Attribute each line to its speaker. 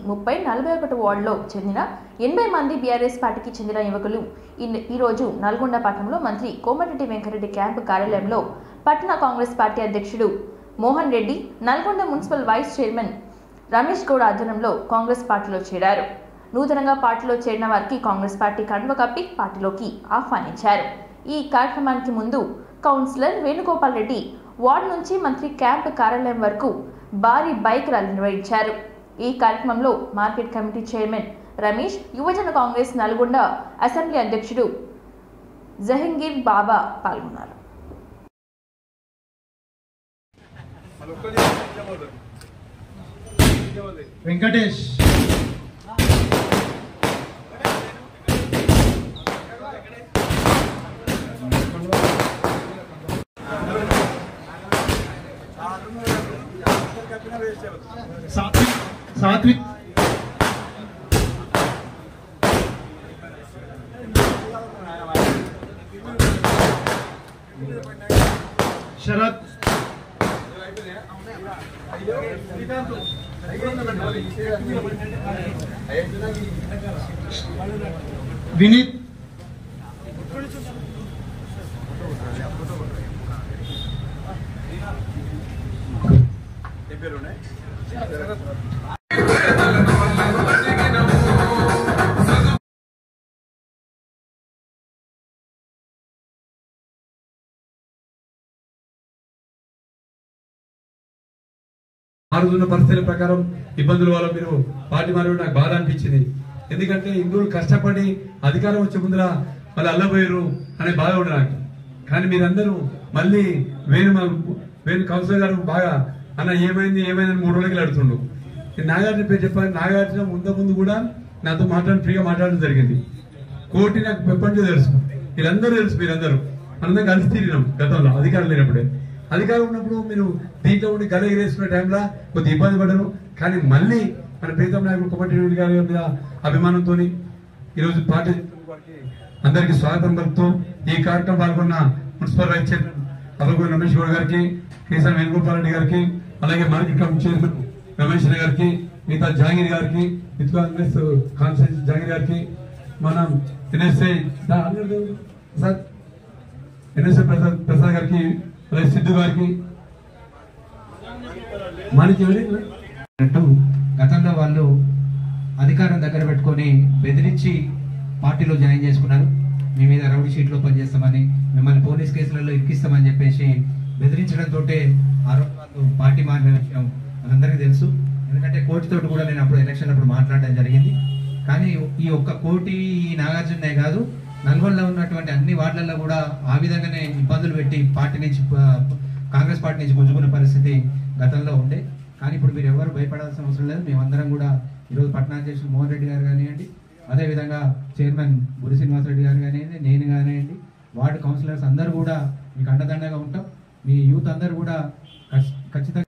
Speaker 1: 30-41 వార్డులో చెందిన 80 మంది బీఆర్ఎస్ పార్టీకి చెందిన యువకులు ఈరోజు నల్గొండ పట్టణంలో మంత్రి కోమటిరెడ్డి వెంకటరెడ్డి క్యాంపు కార్యాలయంలో పట్టణ కాంగ్రెస్ పార్టీ అధ్యక్షుడు Mohan Reddy, Nalgonda municipal vice chairman Ramesh Goud ఆధ్వర్యంలో కాంగ్రెస్ పార్టీలో చేరారు. నూతనంగా పార్టీలో చేరిన వారికి కాంగ్రెస్ పార్టీ కండువ కప్పి పార్టీలోకి ఆహ్వానించారు. ఈ కార్యక్రమానికి ముందు కౌన్సిలర్ వేణుగోపాల్ రెడ్డి వార్డు నుంచి మంత్రి క్యాంపు కార్యాలయం వరకు భారీ బైక్ ర్యాలీ నిర్వహించారు. ఈ కార్యక్రమంలో మార్కెట్ కమిటీ చైర్మన్ రమేష్, యువజన కాంగ్రెస్ నల్గొండ అసెంబ్లీ అధ్యక్షుడు జహంగీర్ బాబా పాల్గొన్నారు.
Speaker 2: వెంకటేష్ సాత్విక్ శరత్ వినీత్
Speaker 3: మారుతున్న పరిస్థితుల ప్రకారం ఇబ్బందుల వల్ల మీరు పార్టీ మారి నాకు బాధ అనిపించింది. ఎందుకంటే ఇందులో కష్టపడి అధికారం వచ్చే ముందర మళ్ళీ అల్లబోయారు అనే బాధ ఉండే నాకు. కానీ మీరందరూ మళ్ళీ వేణు కౌన్సిలర్ గారు బాగా అన్న ఏమైంది అని 3 రోజులకి అడుగుతుండు. నాగార్జున పేరు చెప్పాలి. నాగార్జున ముందు కూడా నాతో ఫ్రీగా మాట్లాడడం జరిగింది. కోటి నాకు ఎప్పటి తెలుసు, వీళ్ళందరూ తెలుసు. మీరందరూ అందరం కలిసి తిరిగినాం గతంలో అధికారం లేనప్పుడే. అధికారం ఉన్నప్పుడు మీరు దీంట్లో ఉండి గల ఎగరేసుకునే టైంలో కొద్దిగా ఇబ్బంది పడ్డారు. కానీ మళ్ళీ మన ప్రీతం నాయకుడు కోమటిరెడ్డి గారి మీద అభిమానంతో ఈరోజు పార్టీ అందరికీ స్వాగతం పలుకుతూ ఈ కార్యక్రమం పాల్గొన్న municipal vice chairman Alaguri Ramesh Goud గారికి, కేసీఆర్ వేణుగోపాల్ రెడ్డి గారికి, అలాగే మార్కెట్ కమిటీ చైర్మన్ రమేష్ గారికి, మిగతా జహాంగీర్ గారికి, కాంగ్రెస్ కాన్స్టిట్యూన్సీ జహాంగీర్ గారికి, మనం ఎన్ఎస్ఏ ప్రసాద్ గారికి, అలాగే సిద్ధు గారికి,
Speaker 4: గతంలో వాళ్ళు అధికారం దగ్గర పెట్టుకొని బెదిరించి పార్టీలో జాయిన్ చేసుకున్నారు. మీ మీద రౌడీ షీట్లో పనిచేస్తామని, మిమ్మల్ని పోలీస్ కేసులలో ఇరికిస్తామని చెప్పేసి బెదిరించడంతో ఆ రోజు వాళ్ళు పార్టీ మారిన విషయం మనందరికీ తెలుసు. ఎందుకంటే కోర్టుతో కూడా నేను అప్పుడు ఎలక్షన్ అప్పుడు మాట్లాడడం జరిగింది. కానీ ఈ ఒక్క కోటి ఈ నాగార్జునే కాదు, నల్గొండలో ఉన్నటువంటి అన్ని వార్డులలో కూడా ఆ విధంగానే ఇబ్బందులు పెట్టి పార్టీ నుంచి కాంగ్రెస్ పార్టీ నుంచి గుంజుకున్న పరిస్థితి గతంలో ఉండే. కానీ ఇప్పుడు మీరు ఎవరు భయపడాల్సిన అవసరం లేదు. మేమందరం కూడా ఈరోజు పట్టణాధ్యక్షుడు మోహన్ రెడ్డి గారు కానివ్వండి, అదేవిధంగా చైర్మన్ గురి శ్రీనివాసరెడ్డి గారు కానివ్వండి, నేను కానివ్వండి, వార్డు కౌన్సిలర్స్ అందరూ కూడా మీకు అండదండగా ఉంటాం. మీ యూత్ అందరూ కూడా ఖచ్చితంగా